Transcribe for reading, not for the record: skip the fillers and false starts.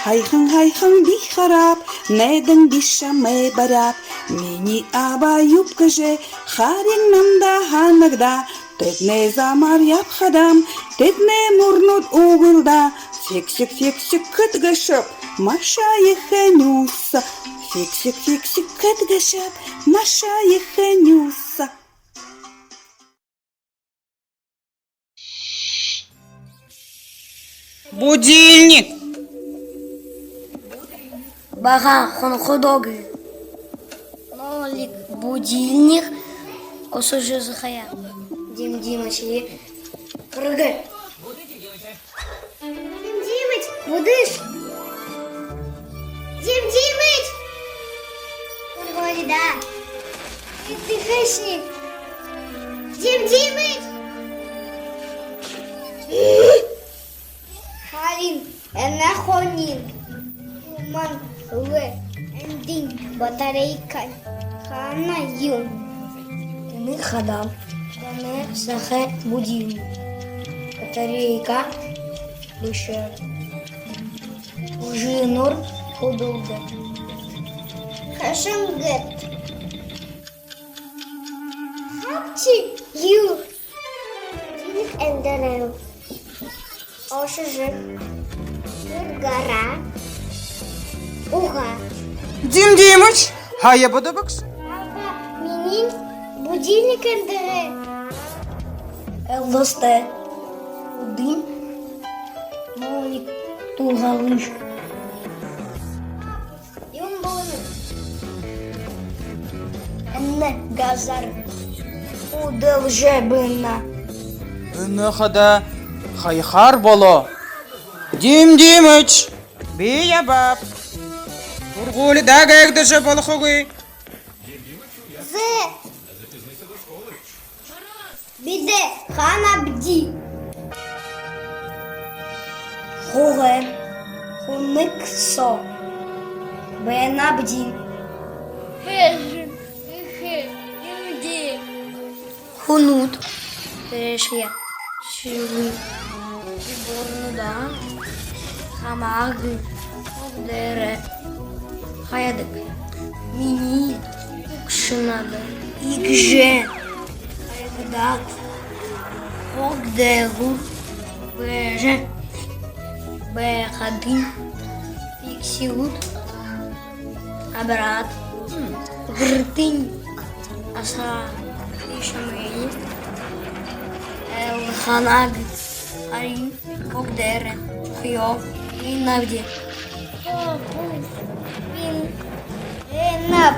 Хайхан бихарап, меден бишаме барап. Мини аба юбкаже, харин намда ханагда. Тедне замар япхадам, тедне мурнут угылда. Фиксик кытгышып, Маша ехенюса. Фиксик кытгышып, Маша ехенюса. Будильник! Бага хонходоги. Нолик будильник. Осужу захая. Дим Димычи. Прыгай. Дим Димыч, будешь? Дим Димыч! Вроде да. Ты хищник. Дим Димыч! Халин, энахонин. Ман, эндин, батарейка. Хана юм. Тыны хадам. Тыны сахе будильник. Батарейка. Душа. Уже нор ходулда. Хашангет. Хапчи ю. Димик эндерел. Ошыжык. Гара. Уга. Дим Димыч, хая буду бокс. Ага, менин будильник эндере. Элдосте. Удин. Молик. Тугалыш. Юм болны. Энне газар. Удыл жебына. Нахада хайхар боло. Дим Димыч, бия баб. Тургули дага эгдеше болохуги. Зе. Биде хана бди. Хуге. Хуныксо. Бена бди. Хунут. Терешья. Шили. Борнуда. Хамагы. Дере. Хаядык. Мини. Укшинада. Игже. Хаядак. Огдегу. Беже. Бехадин. Фиксиут. Абрат. Гртынь. Аса. Ишамени. Элханаг. Арин. Огдере. Хьо. Инавди. Вин. Энап.